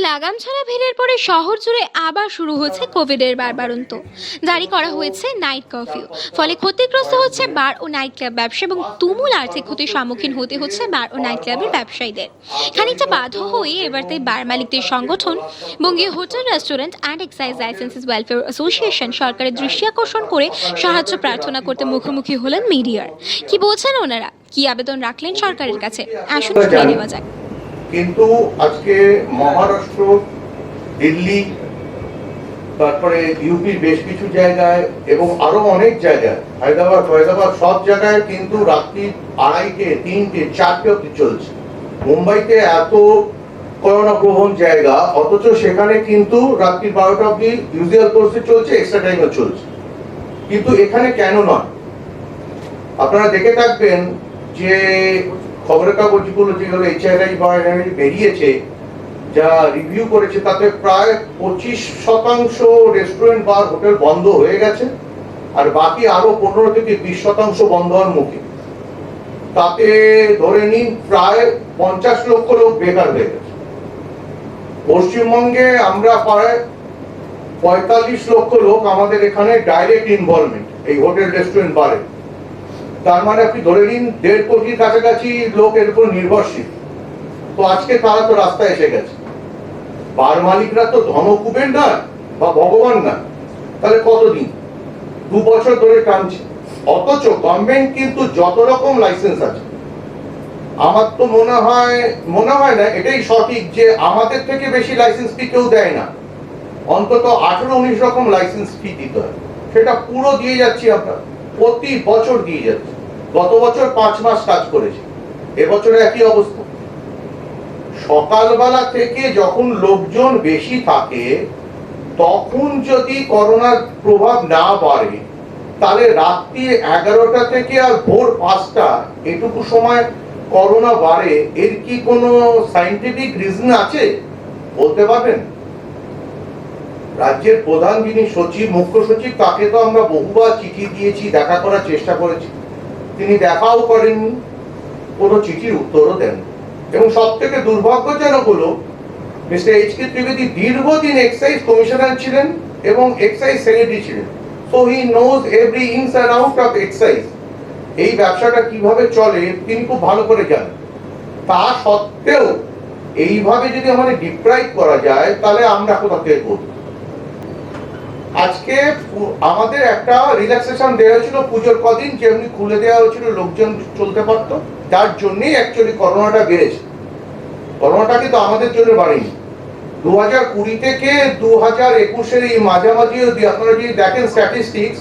লাগাম ছাড়া ভিড়ের পরে শহর জুড়ে আবার শুরু হয়েছে কোভিডের বাড়বাড়ন্ত। জারি করা হয়েছে নাইট কারফিউ। ফলে ক্ষতিগ্রস্ত হচ্ছে বার ও নাইট ক্লাব ব্যবসা এবং তুমুল আর্থিক ক্ষতির সম্মুখীন হতে হচ্ছে বার ও নাইট ক্লাবের ব্যবসায়ীদের। খানিকটা বাধ্য হয়ে এবার তাই বার মালিকদের সংগঠন বঙ্গীয় hotel restaurant and excise licences welfare association সরকারের দৃষ্টি আকর্ষণ করে সাহায্য প্রার্থনা করতে মুখোমুখি হলেন মিডিয়ার। কি বলছেন ওনারা, কি আবেদন রাখলেন সরকারের কাছে, আসুন শুনে নেওয়া যাক। কিন্তু আজকে মহারাষ্ট্র, দিল্লি, তারপরে ইউপির বেশ কিছু জায়গায় এবং আরো অনেক জায়গায়, হায়দ্রাবাদ সব জায়গায় কিন্তু রাত্রি 2:30, 3টে, 4টে অব্দি চলছে। মুম্বাইতে এত করোনা প্রবণ জায়গা, অথচ সেখানে কিন্তু রাত্রি 12টা অব্দি ইউজুয়াল কোর্সে চলছে, এক্সট্রা টাইমে চলছে। কিন্তু এখানে কেন নয়? আপনারা দেখে থাকবেন যে খবরের কাগজগুলো যেগুলো HRI বা বেরিয়েছে, যা রিভিউ করেছে, তাতে প্রায় 25% রেস্টুরেন্ট বার হোটেল বন্ধ হয়ে গেছে, আর বাকি আরো 15 থেকে 20% বন্ধ হওয়ার মুখে। তাতে ধরে নিন প্রায় 50 লক্ষ লোক বেকার হয়ে গেছে। পশ্চিমবঙ্গে আমরা প্রায় 45 লক্ষ লোক আমাদের এখানে ডাইরেক্ট ইনভলভমেন্ট এই হোটেল রেস্টুরেন্ট বারে। তার মানে আপনি ধরে নিন 1.5 কোটির কাছাকাছি লোক এর উপর নির্ভরশীল। তো আজকে তারা তো রাস্তায় এসে গেছে। বার মালিকরা তো ধনকুবের না বা ভগবান না, তাহলে কতদিন? 2 বছর ধরে টানছে। অথচ গভর্নমেন্ট কিন্তু যত রকম লাইসেন্স আছে, আমার তো মনে হয় না এটাই সঠিক যে আমাদের থেকে বেশি লাইসেন্স ফি কেউ দেয় না। অন্তত 18-19 রকম লাইসেন্স ফি দিতে হয়, সেটা পুরো দিয়ে যাচ্ছি আমরা, প্রতি বছর দিয়ে যাচ্ছি। গত বছর 5 মাস কাজ করেছি, এবছরে একই অবস্থা। সকালবেলা থেকে যখন লোকজন বেশি থাকে, তখন যদি করোনার প্রভাব না বাড়ে, তাহলে রাত্রি 11টা থেকে আর ভোর 5টা এটুকু সময় করোনা বাড়ে, এর কি কোনো সায়েন্টিফিক রিজন আছে? বলতে পারবেন? রাজ্যের প্রধান যিনি সচিব, মুখ্য সচিব, তাকে তো আমরা বহুবার চিঠি দিয়েছি, দেখা করার চেষ্টা করেছি, তিনি দেখাও করেননি, কোনো চিঠির উত্তরও দেন। এবং সব থেকে দুর্ভাগ্যজনক হলো মিস্টার HK ত্রিবেদী দীর্ঘদিন এক্সাইজ কমিশনার ছিলেন এবং এক্সাইজ সেক্রেটারি ছিলেন, so he knows every ins and out of excise. এই ব্যবসাটা কিভাবে চলে তিনি খুব ভালো করে জানেন। তা সত্ত্বেও এইভাবে যদি আমাদের ডিপ্রাইভ করা যায়, তাহলে আমরা কোথা থেকে করব? আজকে আমাদের একটা রিল্যাক্সেশন দেওয়া হয়েছিল পুজোর কদিন, যেমনি খুলে দেওয়া হয়েছিল, লোকজন চলতে পারতো। যার জন্যই অ্যাকচুয়ালি করোনাটা বেড়েছে। করোনাটা কিন্তু আমাদের জন্য বাড়েনি। 2020 থেকে 2021-এর এই মাঝামাঝি যদি আপনারা যদি দেখেন স্ট্যাটিস্টিক্স,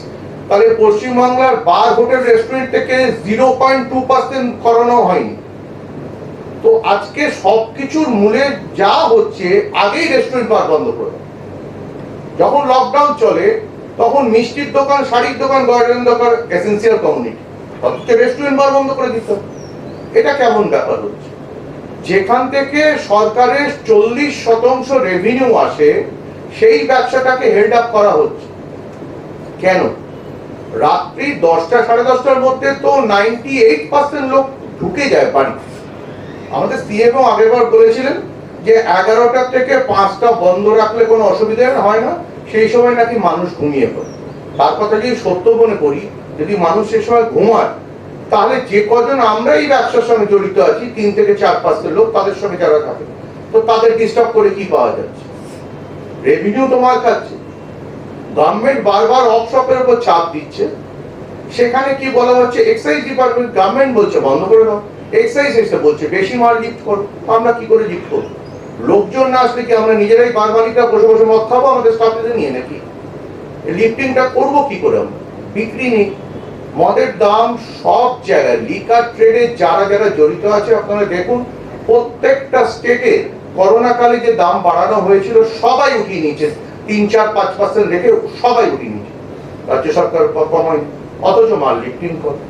তাহলে পশ্চিমবাংলার বার, হোটেল, রেস্টুরেন্ট থেকে 0.2% করোনা হয়নি। তো আজকে সবকিছুর মূলে যা হচ্ছে, আগেই রেস্টুরেন্ট বার বন্ধ করে। যখন লকডাউন চলে, তখন মিষ্টির দোকান, শাড়ির দোকান, গার্ডেন দোকান এসেন্সিয়াল কমিউনিটি, অথচ রেস্টুরেন্ট বার বন্ধ করে দিত। এটা কেমন ব্যাপার হচ্ছে? যেখান থেকে সরকারের 40% রেভিনিউ আসে, সেই ব্যবসাটাকে হেল্ড আপ করা হচ্ছে কেন? রাত্রি 10টা, 10:30টার মধ্যে তো 98% লোক ঢুকে যায় বাড়ি। আমাদের সিএমও আগেরবার বলেছিলেন যে 11টা থেকে 5টা বন্ধ রাখলে কোনো অসুবিধা হয় না, সেই সময় নাকি মানুষ ঘুমিয়ে পড়ে। তার কথা যদি সত্য মনে করি, যদি মানুষ সে সময় ঘুমায়, তাহলে যে কজন আমরা এই ব্যবসার সঙ্গে জড়িত আছি, 3 থেকে 4-5 লোক, তাদের সঙ্গে যারা থাকে, তো তাদের ডিস্টার্ব করে কি পাওয়া যাচ্ছে? রেভিনিউ তোমার খাচ্ছে। গভর্নমেন্ট বারবার অফশপের উপর চাপ দিচ্ছে। সেখানে কি বলা হচ্ছে? এক্সাইজ ডিপার্টমেন্ট, গভর্নমেন্ট বলছে বন্ধ করে দাও, এক্সাইজ এসে বলছে বেশি মাল লিফট করো। আমরা কি করে লিফট করবো? লোকজন না আসলে কি আমরা নিজেরাই বার মালিকরা বসে বসে মদ খাবো আমাদের স্টাফদের নিয়ে নাকি? লিফটিংটা করবো কি করে? আমরা বিক্রি নেই। মদের দাম সব জায়গায়, লিকার ট্রেডে যারা যারা জড়িত আছে, আপনারা দেখুন প্রত্যেকটা স্টেটে করোনা কালে যে দাম বাড়ানো হয়েছিল, সবাই উঠিয়ে নিয়েছে। 3, 4, 5% রেখে সবাই উঠিয়ে নিয়েছে, রাজ্য সরকার কমায়। অথচ মাল লিফটিং করে।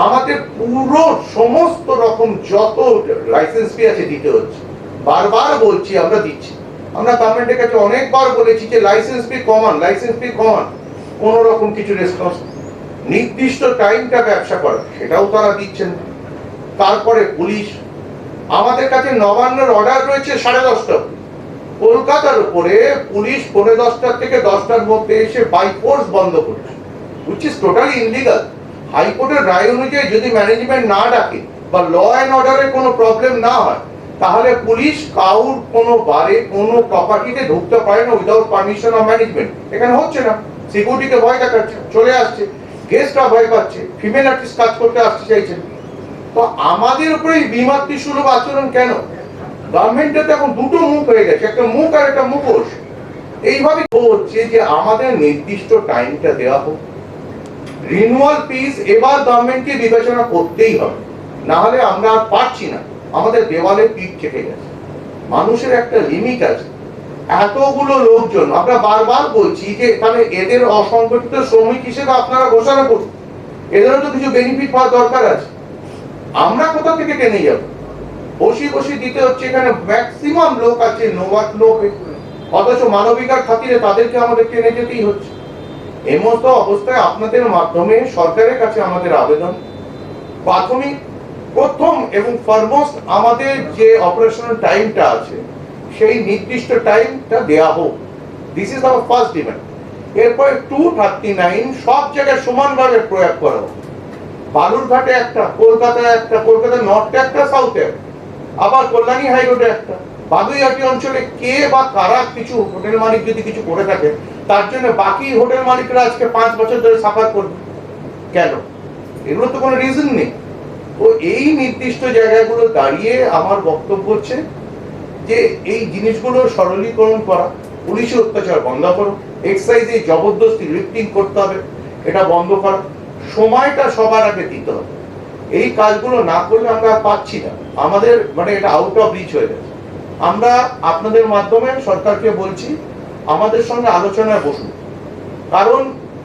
আমাদের পুরো সমস্ত রকম যত লাইসেন্স ফি আছে দিতে হচ্ছে। বারবার বলছি আমরা দিচ্ছি। আমরা গভর্নমেন্টের কাছে অনেকবার বলেছি যে লাইসেন্স ফি কমান, লাইসেন্স ফি কমান। কোন রকম কিছু রেসপন্স। নির্দিষ্ট টাইমটা ব্যবসা করা, সেটাও তারা দিচ্ছেন। তারপরে পুলিশ, আমাদের কাছে নবান্নের অর্ডার রয়েছে 10:30। কলকাতার উপরে পুলিশ 10:45 থেকে 10টার মধ্যে এসে বাই ফোর্স বন্ধ করেছে, which is totally illegal। হাইকোর্টের রায় অনুযায়ী যদি ম্যানেজমেন্ট না ডাকে বা ল অ্যান্ড অর্ডারের কোনো প্রবলেম না হয়, তাহলে পুলিশ কাউর কোনো বারে কোনো প্রপার্টিতে ঢুকতে পারে না উইদাউট পারমিশন অফ ম্যানেজমেন্ট। এখানে হচ্ছে না, সিকিউরিটিকে ভয় দেখাচ্ছে, চলে আসছে, গেস্টরা ভয় পাচ্ছে, ফিমেল আর্টিস্ট কাজ করতে আসতে চাইছেন। তো আমাদের উপরে এই বিমাতৃসুলভ আচরণ কেন? গভর্নমেন্টের তো এখন দুটো মুখ হয়ে গেছে, একটা মুখ আর একটা মুখোশ। এইভাবে হচ্ছে যে আমাদের নির্দিষ্ট টাইমটা দেওয়া হোক, রিনিউয়াল ফিস এবার গভর্নমেন্টকে বিবেচনা করতেই হবে, না হলে আমরা আর পারছি না, আমাদের দেওয়ালে পিঠ থেকে গেছে। মানুষের একটা লিমিট আছে। এতগুলো লোকজন, আমরা বারবার বলছি যে এখানে এদের অসংগঠিত শ্রমিক হিসেবে আপনারা ঘোষণা করুন, এদেরও তো কিছু বেনিফিট পাওয়া দরকার আছে। আমরা কোথা থেকে টেনে যাব? বসি বসি দিতে হচ্ছে, এখানে ম্যাক্সিমাম লোক আছে, নোয়াত লোক, অথচ মানবিকার খাতিরে তাদেরকে আমাদের টেনে যেতেই হচ্ছে। এই মতো অবস্থায় আপনাদের মাধ্যমে সরকারের কাছে আমাদের আবেদন, প্রাথমিক প্রথম এবং ফরমোস্ট আমাদের যে অপারেশনাল টাইমটা আছে সেই নির্দিষ্ট টাইমটা দেয়া হোক। This is our first demand. এরপরে 239 সব জায়গায় সমানভাবে প্রয়োগ করা হোক। বালুরঘাটে একটা, কলকাতায় একটা, কলকাতা নর্থে একটা, সাউথে একটা, আবার কল্যাণী হাইরোডে একটা। বাগুইহাটি অঞ্চলে কে বা কারা কিছু হোটেল মালিক যদি কিছু করে থাকে, তার জন্য বাকি হোটেল মালিকরা আজকে 5 বছর ধরে সাফার করবে কেন? এগুলো তো কোনো রিজন নেই। তো এই নির্দিষ্ট জায়গাগুলো দাঁড়িয়ে আমার বক্তব্য হচ্ছে যে এই জিনিসগুলো সরলীকরণ করা, পুলিশের অত্যাচার বন্ধ করো, এক্সাইজে জবরদস্তি লিফটিং করতে হবে, এটা বন্ধ করা, সময়টা সবার আগে দিতে হবে। এই কাজগুলো না করলে আমরা পাচ্ছি না, আমাদের মানে এটা আউট অফ রিচ হয়ে গেছে। আমরা আপনাদের মাধ্যমে সরকারকে বলছি আমাদের সঙ্গে আলোচনায় বসুন, কারণ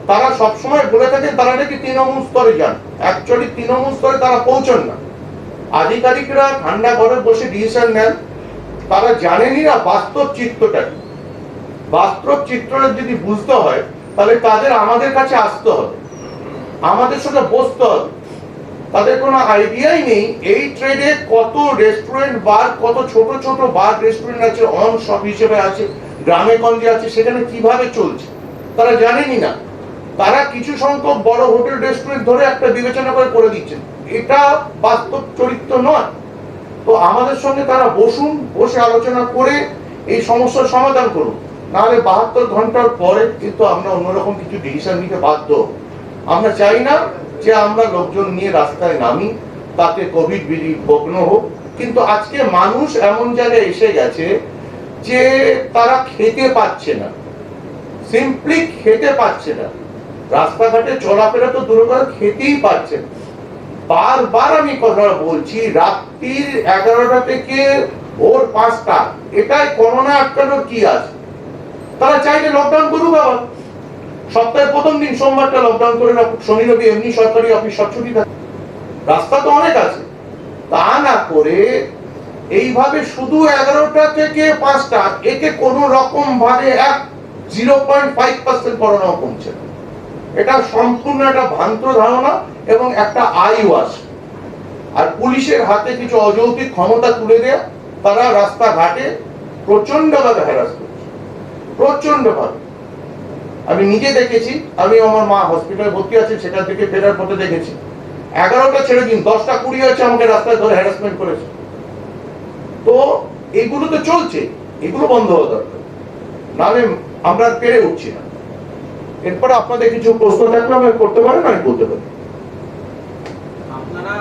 তারা সবসময় বলে থাকেন তারা নাকি তৃণমূল স্তরে যান, অ্যাকচুয়ালি তৃণমূল স্তরে তারা পৌঁছন না। আধিকারিকরা ঠান্ডা ঘরে বসে ডিসিশন নেন, তারা জানেনই না বাস্তব চিত্রটা কি। বাস্তব চিত্রটা যদি বুঝতে হয় তাহলে তাদের আমাদের কাছে আসতে হবে, আমাদের সাথে বসতে হবে। তাদের কোনো আইডিয়াই নেই এই ট্রেডে কত রেস্টুরেন্ট বার, কত ছোট ছোট বার রেস্টুরেন্ট আছে, অন শপ হিসেবে আছে, গ্রামে গঞ্জে আছে, সেখানে কিভাবে চলছে তারা জানেনই না। তারা কিছু সংখ্যক বড় হোটেল রেস্টুরেন্ট ধরে একটা বিবেচনা করে দিচ্ছেন, এটা বাস্তব চরিত্র নয়। তো আমাদের সঙ্গে তারা বসুন, বসে আলোচনা করে এই সমস্যার সমাধান করুন, নাহলে 72 ঘন্টার পরে কিন্তু আমরা অন্যরকম কিছু ডিসিশন নিতে বাধ্য। আমরা চাই না যে আমরা লোকজন নিয়ে রাস্তায় নামি, তাতে কোভিড বিধি ভগ্ন হোক। কিন্তু আজকে মানুষ এমন জায়গায় এসে গেছে যে তারা খেতে পাচ্ছে না, সিম্পলি খেতে পাচ্ছে না, রাস্তাঘাটে চলাফেরা তো দূর করে খেতেই পাচ্ছে না। বারবার আমি কথা বলছি, রাত্রির 11টা থেকে ভোর 5টা, এটাই করোনা আটকানোর কি আছে? তারা চাইলে লকডাউন করুক, আবার সপ্তাহের প্রথম দিন সোমবারটা লকডাউন করে না, শনি রবি এমনি সরকারি অফিস সব ছুটি থাকে, রাস্তা তো অনেক আছে। তা না করে এইভাবে শুধু 11টা থেকে 5টা, একে কোনো রকম ভাবে 0.5% করোনা কমছে না। এটা সম্পূর্ণ একটা ভ্রান্ত ধারণা এবং একটা আই ওয়াশ। আর পুলিশের হাতে কিছু অযৌক্তিক ক্ষমতা তুলে দেয়া, তারা রাস্তাঘাটে প্রচন্ডভাবে হ্যারাস করছে, প্রচন্ডভাবে। আমি নিজে দেখেছি, আমি আমার মা হসপিটালে ভর্তি আছে, সেটা থেকে ফেরার পথে দেখেছি 11টা ছেড়ে দিন 10টা 20 হয়েছে আমাকে রাস্তায় ধরে হ্যারাসমেন্ট করেছে। তো এগুলো তো চলছে, এগুলো বন্ধ হওয়া দরকার, নাহলে আমরা পেরে উঠছি না। এরপরে আপনাদের কিছু প্রশ্ন থাকলে আমি করতে পারেন, আমি বলতে পারি। আপনারা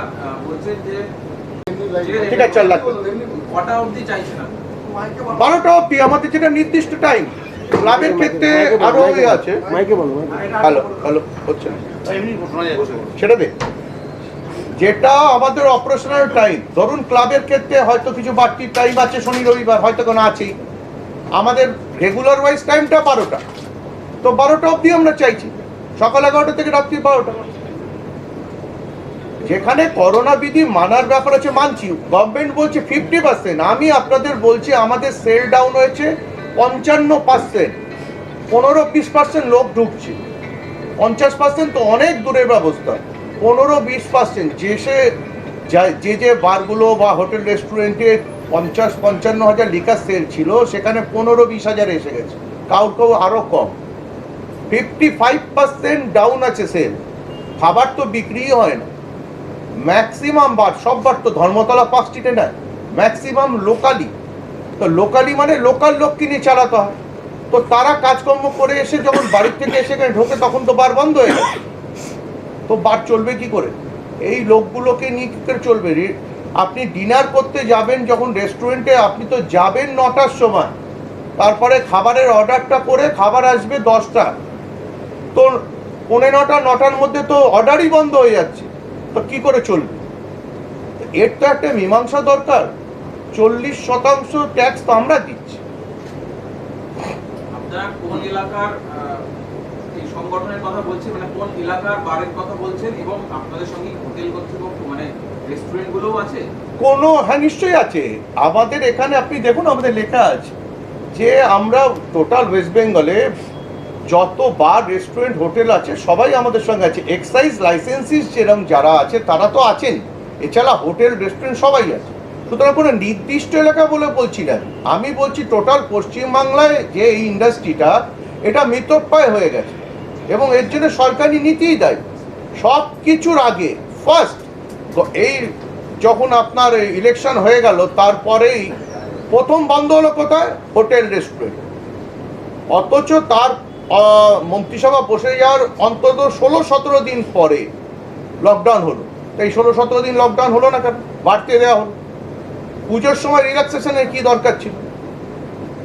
বলছেন যে ঠিক আছে, 4 লাখ কটা অবধি চাইছেন? 12টা অবধি আমাদের যেটা নির্দিষ্ট টাইম। ক্লাবের ক্ষেত্রে আরো আছে, হ্যালো হ্যালো হচ্ছে না, সেটা দে যেটা আমাদের অপারেশনাল টাইম। ধরুন ক্লাবের ক্ষেত্রে হয়তো কিছু বাড়তি টাইম আছে, শনি রবিবার হয়তো কোনো আছেই। আমাদের রেগুলার ওয়াইজ টাইমটা 12টা, তো 12টা অবধি আমরা চাইছি, সকাল 11টা থেকে রাত্রি 12টা। যেখানে করোনা বিধি মানার ব্যাপার আছে মানছি, গভর্নমেন্ট বলছে 50%, আমি আপনাদের বলছি আমাদের সেল ডাউন হয়েছে 55%, 15-20% লোক ঢুকছে, 50% তো অনেক দূরের ব্যবস্থা। 15-20% যে সে যে বারগুলো বা হোটেল রেস্টুরেন্টে 50-55 হাজার লিকার সেল ছিল, সেখানে 15-20 হাজার এসে গেছে, কাউ আরও কম। 55% ডাউন আছে সেল। খাবার তো বিক্রিই হয় না। ম্যাক্সিমাম বার, সব বার তো ধর্মতলা পার্ক স্ট্রিটে নেয়, ম্যাক্সিমাম লোকালি। তো লোকালি মানে লোকাল লোককে নিয়ে চালাতে হয়। তো তারা কাজকর্ম করে এসে যখন বাড়ির থেকে এসে ঢোকে, তখন তো বার বন্ধ হয়ে গেছে। তো বার চলবে কি করে? এই লোকগুলোকে নিয়ে কী করে চলবে? আপনি ডিনার করতে যাবেন যখন রেস্টুরেন্টে, আপনি তো যাবেন 9টার সময়, তারপরে খাবারের অর্ডারটা করে খাবার আসবে 10টা, তো 9:45-9টার মধ্যে তো অর্ডারই বন্ধ হয়ে যাচ্ছে। তো কি করে চলবে? এর তো একটা মীমাংসা দরকার। 40% ট্যাক্স তো আমরা দিচ্ছি। আপনারা কোন এলাকার এই সংগঠনের কথা বলছেন, মানে কোন এলাকার বারের কথা বলছেন, এবং আপনাদের সঙ্গে হোটেল কর্তৃপক্ষ মানে রেস্টুরেন্ট গুলোও আছে? হ্যাঁ, নিশ্চয়ই আছে। আমাদের এখানে আপনি দেখুন, আমাদের লেখা আছে যে আমরা টোটাল ওয়েস্ট বেঙ্গলে যত বার, রেস্টুরেন্ট, হোটেল আছে সবাই আমাদের সঙ্গে আছে। এক্সাইজ লাইসেন্সিস যেরকম যারা আছে তারা তো আছেন, এছাড়া হোটেল রেস্টুরেন্ট সবাই আছে। সুতরাং কোনো নির্দিষ্ট এলাকা বলে বলছি না, আমি বলছি টোটাল পশ্চিমবাংলায় যে এই ইন্ডাস্ট্রিটা, এটা মৃতপ্রায় হয়ে গেছে এবং এর জন্য সরকারি নীতিই দায়ী। সব কিছুর আগে ফার্স্ট এই যখন আপনার ইলেকশন হয়ে গেল, তারপরেই প্রথম বন্ধ হলো কোথায়? Hotel restaurant. অথচ তার মন্ত্রিসভা বসে যাওয়ার অন্তত 16-17 দিন পরে লকডাউন হলো। এই 16-17 দিন লকডাউন হলো না কেন? বাড়তে দেওয়া হলো। পুজোর সময় রিল্যাক্সেশনের কি দরকার ছিল?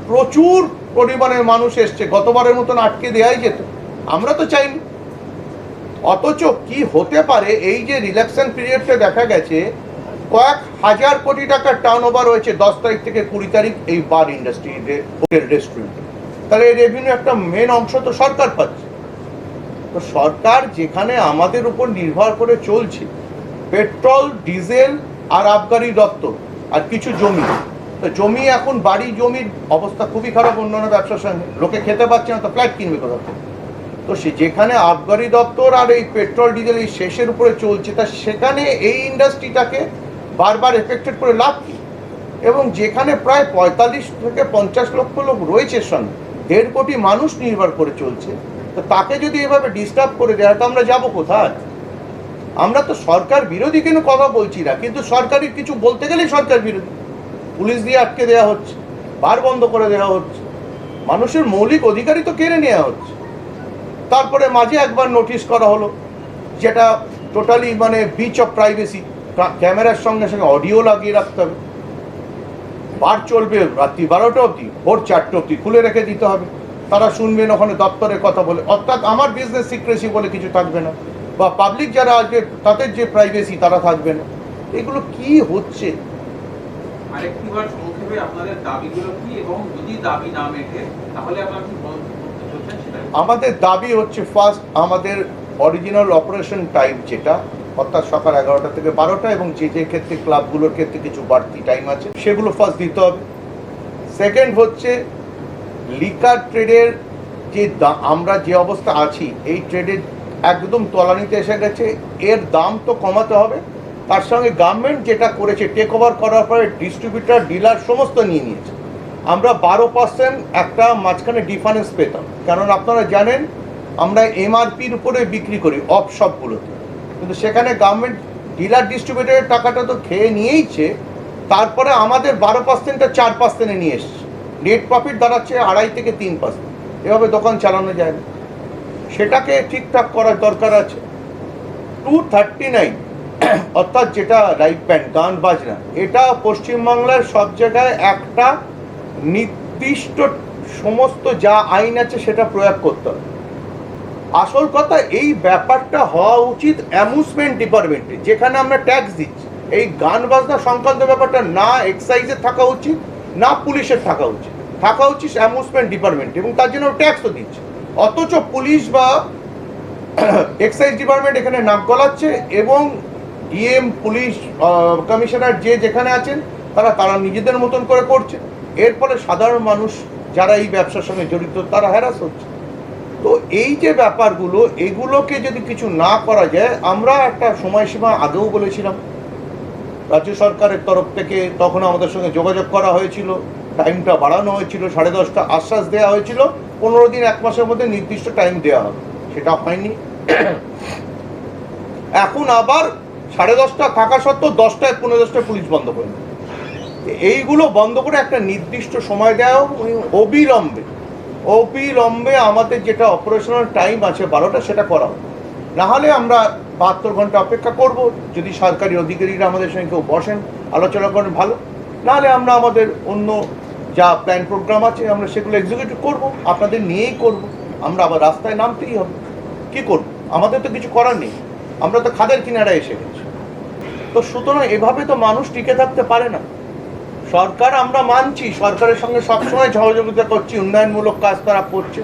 প্রচুর পরিমাণের মানুষ এসছে, গতবারের মতন আটকে দেওয়াই যেত, আমরা তো চাইনি। অথচ কি হতে পারে, এই যে রিল্যাক্সেশন পিরিয়ডটা দেখা গেছে, কয়েক হাজার কোটি টাকার টার্ন ওভার হয়েছে 10 তারিখ থেকে 20 তারিখ এই বার ইন্ডাস্ট্রি, হোটেল রেস্টুরেন্টে। তাহলে এই রেভিনিউ একটা মেন অংশ তো সরকার পাচ্ছে। তো সরকার যেখানে আমাদের উপর নির্ভর করে চলছে, পেট্রোল, ডিজেল আর আবগারি দপ্তর আর কিছু জমি, তো জমি এখন বাড়ি জমির অবস্থা খুবই খারাপ অন্যান্য ব্যবসার সঙ্গে, লোকে খেতে পাচ্ছে না, তো ফ্ল্যাট কিনবে কোথা থেকে? তো যেখানে আবগারি দপ্তর আর এই পেট্রোল ডিজেল এই শেষের উপরে চলছে, তা সেখানে এই ইন্ডাস্ট্রিটাকে বারবার এফেক্টেড করে লাভ কি? এবং যেখানে প্রায় 45 থেকে 50 লক্ষ লোক রয়েছে, সঙ্গে 1.5 কোটি মানুষ নির্ভর করে চলছে, তো তাকে যদি এভাবে ডিস্টার্ব করে দেয়, তো আমরা যাব কোথায়? আমরা তো সরকার বিরোধী কোনো কথা বলছি না, কিন্তু সরকারি কিছু বলতে গেলেই সরকার বিরোধী। পুলিশ দিয়ে আটকে দেওয়া হচ্ছে, বার বন্ধ করে দেওয়া হচ্ছে, মানুষের মৌলিক অধিকারই তো কেড়ে নেওয়া হচ্ছে। তারপরে মাঝে একবার নোটিশ করা হলো, যেটা টোটালি মানে বিচ অফ প্রাইভেসি, ক্যামেরার সঙ্গে সঙ্গে অডিও লাগিয়ে রাখতে হবে, বার চলবে রাত্রি 12টা অবধি, ভোর 4টে অবধি খুলে রেখে দিতে হবে, তারা শুনবেন ওখানে দপ্তরের কথা বলে, অর্থাৎ আমার বিজনেস সিক্রেসি বলে কিছু থাকবে না, বা পাবলিক যারা আসবে তাদের যে প্রাইভেসি তারা থাকবে না। এগুলো কি হচ্ছে? আরেকটিবার সংক্ষেপে আপনাদের দাবিগুলো কি, এবং যদি দাবি না মেটে তাহলে আপনারা কি করতে চলছেন সেটা? আমাদের দাবি হচ্ছে, ফার্স্ট আমাদের অরিজিনাল অপারেশন টাইম যেটা, অর্থাৎ সকাল 11টা থেকে 12টা, এবং যে ক্ষেত্রে ক্লাবগুলোর ক্ষেত্রে কিছু বাড়তি টাইম আছে সেগুলো ফার্স্ট দিতে হবে। সেকেন্ড হচ্ছে লিকার ট্রেডের যে আমরা যে অবস্থা আছি, এই ট্রেডের একদম তলানিতে এসে গেছে, এর দাম তো কমাতে হবে। তার সঙ্গে গভর্নমেন্ট যেটা করেছে, টেক ওভার করার পরে ডিস্ট্রিবিউটার, ডিলার সমস্ত নিয়ে নিয়েছে। আমরা 12% একটা মাঝখানে ডিফারেন্স পেতাম, কারণ আপনারা জানেন আমরা এমআরপির উপরে বিক্রি করি অফ শপগুলোতে, কিন্তু সেখানে গভর্নমেন্ট ডিলার ডিস্ট্রিবিউটারের টাকাটা তো খেয়ে নিয়েইছে, তারপরে আমাদের 12%টা 4%-এ নিয়ে এসছে। নেট প্রফিট দাঁড়াচ্ছে 2.5 থেকে 3%। এভাবে দোকান চালানো যায় না, সেটাকে ঠিকঠাক করার দরকার আছে। 239 অর্থাৎ যেটা লাইভ ব্যান্ড, গান বাজনা, এটা পশ্চিমবাংলার সব জায়গায় একটা নির্দিষ্ট সমস্ত যা আইন আছে সেটা প্রয়োগ করতে হবে। আসল কথা, এই ব্যাপারটা হওয়া উচিত অ্যামিউজমেন্ট ডিপার্টমেন্টে, যেখানে আমরা ট্যাক্স দিচ্ছি। এই গান বাজনা সংক্রান্ত ব্যাপারটা না এক্সাইজের থাকা উচিত, না পুলিশের থাকা উচিত, থাকা উচিত অ্যামিউজমেন্ট ডিপার্টমেন্ট, এবং তার জন্য ট্যাক্সও দিচ্ছে। অথচ পুলিশ বা এক্সাইজ ডিপার্টমেন্ট এখানে নাক গলাচ্ছে, এবং ডিএম, পুলিশ কমিশনার যে যেখানে আছেন তারা নিজেদের মতন করে করছে। এর ফলে সাধারণ মানুষ যারা এই ব্যবসার সঙ্গে জড়িত তারা হ্যারাস হচ্ছে। তো এই যে ব্যাপারগুলো, এগুলোকে যদি কিছু না করা যায়, আমরা একটা সময়সীমা আগেও বলেছিলাম রাজ্য সরকারের তরফ থেকে তখন আমাদের সঙ্গে যোগাযোগ করা হয়েছিল, টাইমটা বাড়ানো হয়েছিল, 10:30 আশ্বাস দেওয়া হয়েছিল 15 দিন 1 মাসের মধ্যে নির্দিষ্ট টাইম দেওয়া হবে, সেটা হয়নি। এখন আবার 10:30 থাকা সত্ত্বেও 10টায় 15:10 পুলিশ বন্ধ করে দেয়। এইগুলো বন্ধ করে একটা নির্দিষ্ট সময় দেওয়া অবিলম্বে আমাদের যেটা অপারেশনাল টাইম আছে 12টা সেটা করা হবে। নাহলে আমরা 72 ঘন্টা অপেক্ষা করব, যদি সরকারি অধিকারীরা আমাদের সঙ্গে কেউ বসেন আলোচনা করেন ভালো, নাহলে আমরা আমাদের অন্য যা প্ল্যান প্রোগ্রাম আছে আমরা সেগুলো এক্সিকিউট করব, আপনাদের নিয়েই করব। আমরা আবার রাস্তায় নামতেই হবে, কি করব, আমাদের তো কিছু করার নেই, আমরা তো খাদের কিনারায় এসে গেছি। তো সুতরাং এভাবে তো মানুষ টিকে থাকতে পারে না। সরকার আমরা মানছি, সরকারের সঙ্গে সবসময় সহযোগিতা করছি, উন্নয়নমূলক কাজ তারা করছে,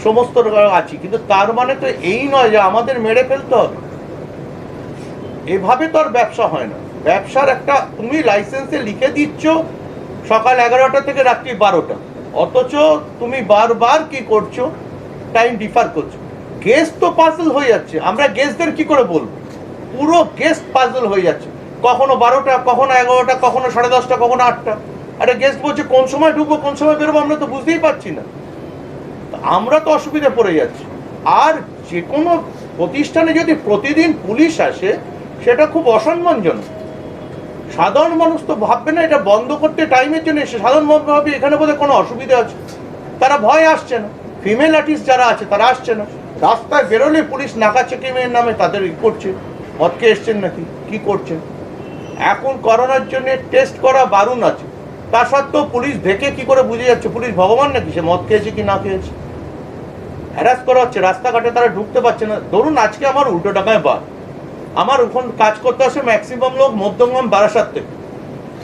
সমস্ত আছি, কিন্তু তার মানে তো এই নয় যে আমাদের মেরে ফেলতে হবে। এভাবে তো আর ব্যবসা হয় না। ব্যবসার একটা তুমি লাইসেন্সে লিখে দিচ্ছ সকাল 11টা থেকে রাত্রি 12টা, অথচ তুমি বারবার কি করছো, টাইম ডিফার করছো। গেস্ট তো পাজল হয়ে যাচ্ছে, আমরা গেস্টদের কি করে বলবো, পুরো গেস্ট পাজল হয়ে যাচ্ছে, কখনো 12টা, কখনো 11টা, কখনো 10:30, কখনো 8টা। আরে গেস্ট বলছে কোন সময় ঢুকবো কোন সময় বেরোবো আমরা তো বুঝতেই পারছি না, আমরা তো অসুবিধা পড়ে যাচ্ছি। আর যে কোনো প্রতিষ্ঠানে যদি প্রতিদিন পুলিশ আসে সেটা খুব অসম্মানজনক। সাধারণ মানুষ তো ভাববে না এটা বন্ধ করতে টাইমের জন্য এসে, সাধারণ মানুষ ভাবে এখানে বোধহয় কোনো অসুবিধা আছে, তারা ভয় আসছে না। ফিমেল আর্টিস্ট যারা আছে তারা আসছে না, রাস্তায় বেরোলে পুলিশ নাকা চেকিংয়ের নামে তাদের ই করছে, মদকে এসছেন নাকি কি করছেন। এখন করোনার জন্য টেস্ট করা বারণ আছে, তা সত্ত্বেও পুলিশ দেখে কি করে বুঝে যাচ্ছে পুলিশ ভগবান নাকি, সে মদ খেয়েছে কি না খেয়েছে। হ্যারাস করা হচ্ছে, রাস্তাঘাটে তারা ঢুকতে পারছে না। ধরুন আজকে আমার উল্টো টাকায় বার, আমার ওখানে কাজ করতে আসে ম্যাক্সিমাম লোক মধ্যমগ্রাম বারাসাত থেকে,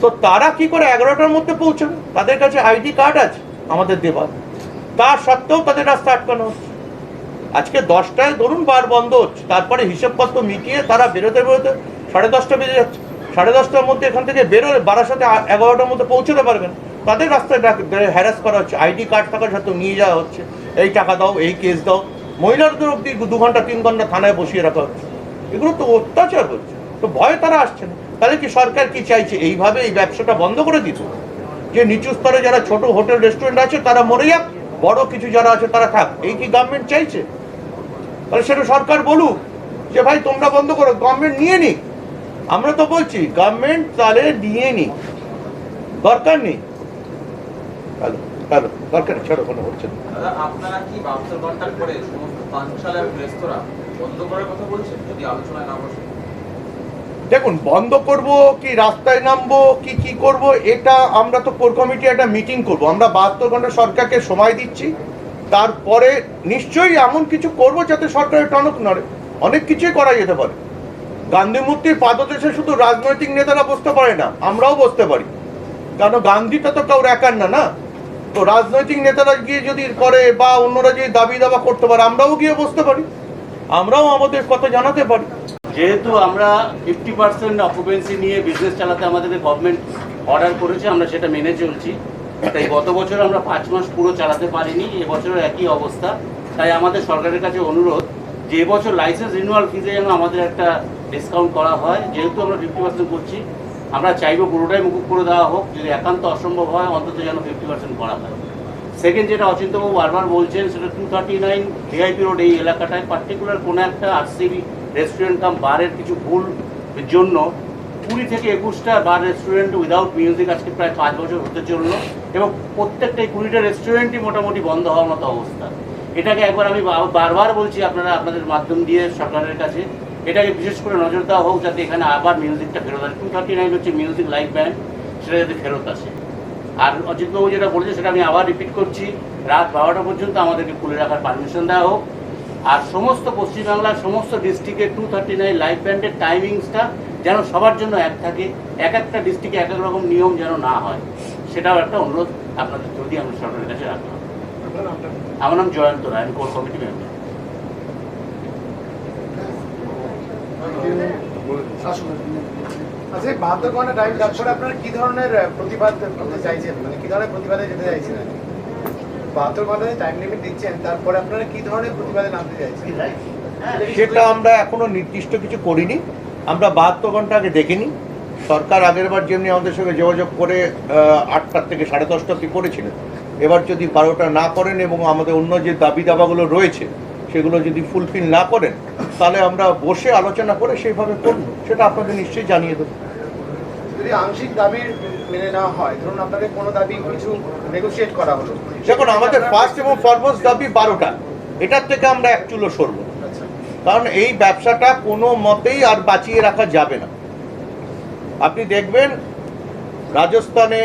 তো তারা কি করে 11টার মধ্যে পৌঁছাবে, তাদের কাছে আইডি কার্ড আছে আমাদের দেবার, তা সত্ত্বেও তাদের রাস্তা আটকানো হচ্ছে। আজকে 10টায় ধরুন বার বন্ধ হচ্ছে, তারপরে হিসেবপত্র মিটিয়ে তারা বেরোতে 10:30 বেজে যাচ্ছে। 10:30টার মধ্যে এখান থেকে বেরোলে বারাসাতে 11টার মধ্যে পৌঁছতে পারবেন, তাদের রাস্তায় হ্যারাস করা হচ্ছে, আইডি কার্ড থাকার সাথে নিয়ে যাওয়া হচ্ছে, এই টাকা দাও, এই কেস দাও, মহিলাদের অব্দি 2 ঘন্টা 3 ঘন্টা থানায় বসিয়ে রাখা হচ্ছে। এগুলো তো অত্যাচার হচ্ছে, তো ভয় তারা আসছে না। তাহলে কি সরকার কি চাইছে এইভাবে এই ব্যবসাটা বন্ধ করে দিত, যে নিচু স্তরে যারা ছোট হোটেল রেস্টুরেন্ট আছে তারা মরে যাক, বড় কিছু যারা আছে তারা থাক, এই কি গভর্নমেন্ট চাইছে? তাহলে সেটা সরকার বলুক যে ভাই তোমরা বন্ধ করো, গভর্নমেন্ট নিয়ে নিক। আমরা তো বলছি গভর্নমেন্ট তাহলে নিয়ে নিক, দরকার নেই, দরকার ছাড়ো কোনো হচ্ছে না। দাদা, আপনারা কি 72 ঘন্টার পরে সমস্ত পানশালা এবং রেস্তোরাঁ বন্ধ করার কথা বলছেন যদি আলোচনায় না বসে? দেখুন, বন্ধ করব কি রাস্তায় নামবো কি করব, এটা আমরা তো কোর কমিটি একটা মিটিং করব। আমরা 72 ঘন্টা সরকারকে সময় দিচ্ছি, তারপরে নিশ্চয়ই এমন কিছু করব যাতে সরকারের টনক নড়ে। অনেক কিছুই করা যেতে পারে। গান্ধী মূর্তির পাদদেশে শুধু রাজনৈতিক নেতারা বসতে পারে না, আমরাও বসতে পারি, কারণ গান্ধীটা তো কারোর একার না। তো রাজনৈতিক নেতারা গিয়ে যদি করে বা অন্যরা যদি দাবি দাবা করতে পারে, আমরাও গিয়ে বসতে পারি, আমরাও আমাদের কথা জানাতে পারি। যেহেতু আমরা 50% অকুপেন্সি নিয়ে বিজনেস চালাতে আমাদেরকে গভর্নমেন্ট অর্ডার করেছে, আমরা সেটা মেনে চলছি। তাই গত বছর আমরা 5 মাস পুরো চালাতে পারিনি, এবছরও একই অবস্থা। তাই আমাদের সরকারের কাছে অনুরোধ যে এবছর লাইসেন্স রিনিউয়াল ফিজে যেন আমাদের একটা ডিসকাউন্ট করা হয়। যেহেতু আমরা 50% করছি, আমরা চাইবো পুরোটাই মুকুব করে দেওয়া হোক, যদি একান্ত অসম্ভব হয় অন্তত যেন 50% করা হয়। সেকেন্ড, যেটা অচিন্তবাবু বারবার বলছেন, সেটা 239 ভিআইপি রোড এই এলাকাটায় পার্টিকুলার কোনো একটা আরসিবি রেস্টুরেন্ট কাম বারের কিছু ভুল জন্য 20 থেকে 21টা বার রেস্টুরেন্ট উইদাউট মিউজিক আজকে প্রায় 5 বছর হতে চললো, এবং প্রত্যেকটাই 20টা রেস্টুরেন্টই মোটামুটি বন্ধ হওয়ার মতো অবস্থা। এটাকে একবার আমি বারবার বলছি আপনারা আপনাদের মাধ্যম দিয়ে সরকারের কাছে এটাকে বিশেষ করে নজর দেওয়া হোক, যাতে এখানে আবার মিউজিকটা ফেরত আসে। 239 হচ্ছে মিউজিক লাইভ ব্যান্ড, সেটা যাতে ফেরত আসে। আর অজিতবাবু যেটা বলেছে সেটা আমি আবার রিপিট করছি, রাত 12টা পর্যন্ত আমাদেরকে খুলে রাখার পারমিশন দেওয়া হোক। আর সমস্ত পশ্চিমবাংলার সমস্ত ডিস্ট্রিক্টে 239 লাইভ ব্যান্ডের টাইমিংসটা যেন সবার জন্য এক থাকে, এক একটা ডিস্ট্রিক্টে এক এক রকম নিয়ম যেন না হয়, সেটাও একটা অনুরোধ আপনাদের যদি আমরা সরকারের কাছে রাখলাম। আমার নাম জয়ন্ত রায়, আমি কোর কমিটি মেম্বার। আচ্ছা, 72 ঘন্টা টাইম, তারপরে আপনারা কি ধরনের প্রতিবাদ করতে চাইছেন, মানে কি ধরনের প্রতিবাদে যেতে চাইছেন? 72 ঘন্টায় টাইম লিমিট দিচ্ছেন, তারপরে আপনারা কি ধরনের প্রতিবাদে নামতে চাইছেন? সেটা আমরা এখনো নির্দিষ্ট কিছু করিনি, আমরা 72 ঘন্টা আগে দেখিনি। সরকার আগের বার যেমনি আমাদের সঙ্গে যোগাযোগ করে 8টার থেকে 10:30 অবধি করেছিলেন, এবার যদি 12টা না করেন এবং আমাদের অন্য যে দাবি দাবাগুলো রয়েছে সেগুলো যদি ফুলফিল না করেন, তাহলে আমরা বসে আলোচনা করে সেইভাবে করব, সেটা আপনাদের নিশ্চয়ই জানিয়ে দেবো। যদি আংশিক দাবির মেনে নেওয়া হয়, ধরুন আপনাদের কোনো দাবি কিছু নেগোশিয়েট করা হলো, দেখুন আমাদের ফার্স্ট এবং ফরমোস্ট দাবি 12টা, এটার থেকে আমরা এক চুলো সরব, আচ্ছা, কারণ এই ব্যবসাটা কোনো মতেই আর বাঁচিয়ে রাখা যাবে না। আপনি দেখবেন রাজস্থানে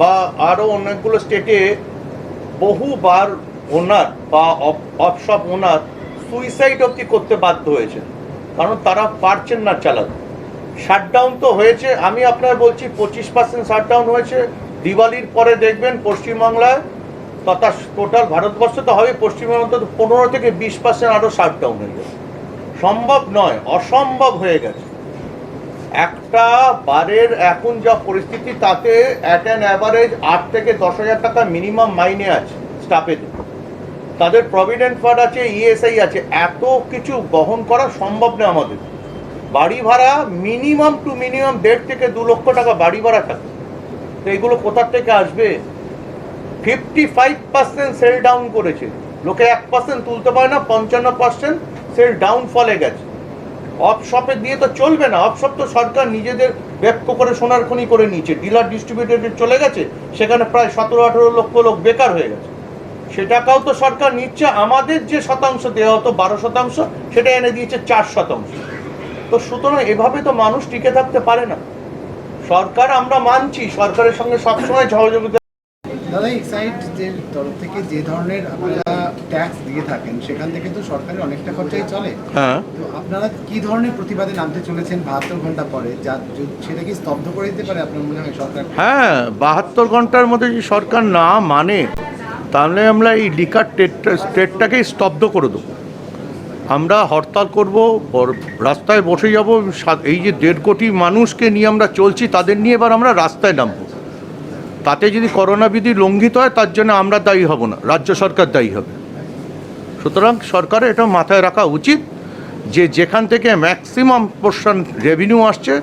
বা আরও অনেকগুলো স্টেটে বহুবার ওনার বা অফশপ ওনার সুইসাইড অবধি করতে বাধ্য হয়েছে, কারণ তারা পারছেন না চালাতে। শাটডাউন তো হয়েছে, আমি আপনার বলছি 25% শাটডাউন হয়েছে। দিওয়ালির পরে দেখবেন পশ্চিমবাংলায় তথা টোটাল ভারতবর্ষ তো হবে, পশ্চিমবঙ্গ তো 15 থেকে 20% আরও শাটডাউন হয়ে যাবে। সম্ভব নয়, অসম্ভব হয়ে গেছে। একটা বারের এখন যা পরিস্থিতি, তাতে অ্যাট অ্যান অ্যাভারেজ 8 থেকে 10,000 টাকা মিনিমাম মাইনে আছে স্টাফেদের, তাদের প্রভিডেন্ট ফান্ড আছে, ইএসআই আছে, এত কিছু বহন করা সম্ভব না আমাদের। বাড়ি ভাড়া মিনিমাম টু মিনিমাম 1.5 থেকে 2 লক্ষ টাকা বাড়ি ভাড়া থাকে, তো এগুলো কোথার থেকে আসবে? 55% সেল ডাউন করেছে, লোকে 1% তুলতে পারে না, 55% সেল ডাউন ফলে গেছে। অফ শপে দিয়ে তো চলবে না, অফ শপ তো সরকার নিজেদের ব্যক্ত করে সোনার খনি করে নিয়েছে, ডিলার ডিস্ট্রিবিউটরে চলে গেছে, সেখানে প্রায় 17-18 লক্ষ লোক বেকার হয়ে গেছে। সে টাকাও তো সরকার নিচ্ছে, আমাদের যে শতাংশ দেওয়া হতো 12%, সেটা এনে দিয়েছে 4%। তো সুতরাং এভাবে তো মানুষ টিকে থাকতে পারে না। সরকার আমরা মানছি, সরকারের সঙ্গে সবসময় সহযোগিতা। দাদা এক্সাইড যে তরফ থেকে যে ধরনের আপনারা ট্যাক্স দিয়ে থাকেন, সেখান থেকে তো সরকারের অনেকটা খরচাই চলে। হ্যাঁ, তো আপনারা কি ধরনের প্রতিবাদে নামতে চলেছেন 72 ঘন্টা পরে, যা সেটা কি স্তব্ধ করে দিতে পারে আপনার মনে হয় সরকার? হ্যাঁ, 72 ঘন্টার মধ্যে যদি সরকার না মানে, তাহলে আমরা এই লিকার স্টেটটাকেই স্তব্ধ করে দেবো। আমরা হরতাল করব, রাস্তায় বসে যাব। এই যে 1.5 কোটি মানুষকে নিয়ে আমরা চলছি, তাদের নিয়ে এবার আমরা রাস্তায় নামব। তাতে যদি করোনা বিধি লঙ্ঘিত হয়, তার জন্য আমরা দায়ী হব না, রাজ্য সরকার দায়ী হবে। সুতরাং সরকারের এটা মাথায় রাখা উচিত যে যেখান থেকে ম্যাক্সিমাম পোর্শন রেভিনিউ আসছে,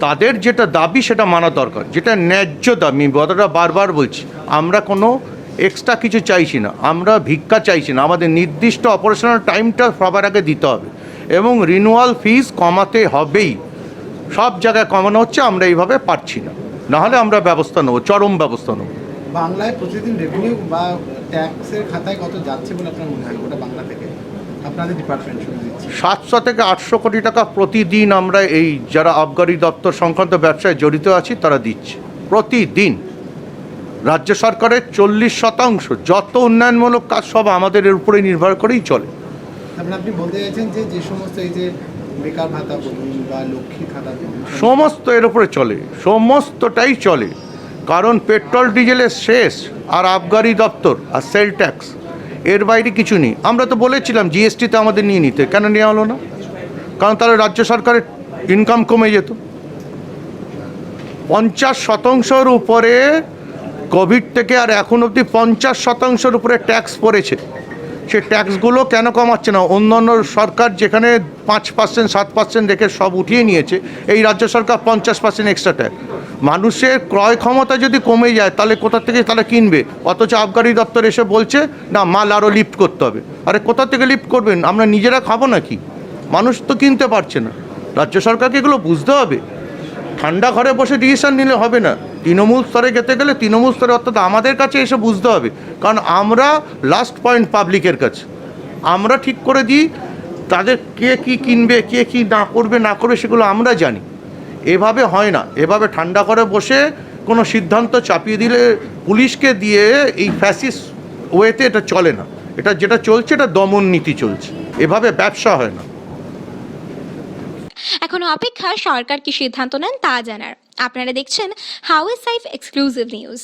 তাদের যেটা দাবি সেটা মানা দরকার, যেটা ন্যায্য দাবি। কথাটা বারবার বলছি, আমরা কোনো এক্সট্রা কিছু চাইছি না, আমরা ভিক্ষা চাইছি না। আমাদের নির্দিষ্ট অপারেশনাল টাইমটা সবার আগে দিতে হবে এবং রিনিউয়াল ফিস কমাতে হবেই। সব জায়গায় কমানো হচ্ছে, আমরা এইভাবে পারছি না, নাহলে আমরা ব্যবস্থা নেবো, চরম ব্যবস্থা নেবো। বাংলায় প্রতিদিন রেভিনিউ বা ট্যাক্সের খাতায় কত যাচ্ছে বলে আপনার মনে হয়, ওটা বাংলা থেকে আপনাদের ডিপার্টমেন্ট শুরু দিচ্ছে? 700 থেকে 800 কোটি টাকা প্রতিদিন আমরা এই যারা আবগারি দপ্তর সংক্রান্ত ব্যবসায় জড়িত আছি তারা দিচ্ছে প্রতিদিন। রাজ্য সরকারের 40% যত উন্নয়নমূলক কাজ সব আমাদের এর উপরেই নির্ভর করেই চলে। তারপরে আপনি বলতে চাইছেন যে যে সমস্ত এই যে বেকার ভাতা বলুন বা লক্ষ্মী খাতা বলুন, সমস্ত এর উপরে চলে, সমস্তটাই চলে। কারণ পেট্রোল ডিজেলের শেষ, আর আবগারি দপ্তর আর সেল ট্যাক্স, এর বাইরে কিছু নেই। আমরা তো বলেছিলাম জিএসটিতে আমাদের নিয়ে নিতে, কেন নেওয়া হলো না? কারণ তাহলে রাজ্য সরকারের ইনকাম কমে যেত। 50% উপরে কোভিড থেকে আর এখন অবধি 50% উপরে ট্যাক্স পড়েছে। সে ট্যাক্সগুলো কেন কমাচ্ছে না? অন্যান্য সরকার যেখানে 5%, 7% রেখে সব উঠিয়ে নিয়েছে, এই রাজ্য সরকার 50% এক্সট্রা ট্যাক্স। মানুষের ক্রয় ক্ষমতা যদি কমে যায়, তাহলে কোথা থেকে তারা কিনবে? অথচ আবগারি দপ্তর এসে বলছে না, মাল আরও লিফট করতে হবে। আরে কোথা থেকে লিফট করবেন? আমরা নিজেরা খাবো নাকি? মানুষ তো কিনতে পারছে না। রাজ্য সরকারকে এগুলো বুঝতে হবে। ঠান্ডা ঘরে বসে ডিসিশন নিলে হবে না, তৃণমূল স্তরে যেতে গেলে তৃণমূল স্তরে, অর্থাৎ আমাদের কাছে এসে বুঝতে হবে। কারণ আমরা লাস্ট পয়েন্ট পাবলিকের কাছে, আমরা ঠিক করে দিই তাদের কে কী কিনবে, কে কী না করবে সেগুলো আমরা জানি। এভাবে হয় না, এভাবে ঠান্ডা ঘরে বসে কোনো সিদ্ধান্ত চাপিয়ে দিলে পুলিশকে দিয়ে এই ফ্যাসিস্ট ওয়েতে এটা চলে না। এটা যেটা চলছে, এটা দমন নীতি চলছে, এভাবে ব্যবসা হয় না। এখন অপেক্ষা সরকার কি সিদ্ধান্ত নেন তা জানার। আপনারা দেখছেন হাউস সাইফ এক্সক্লুসিভ নিউজ।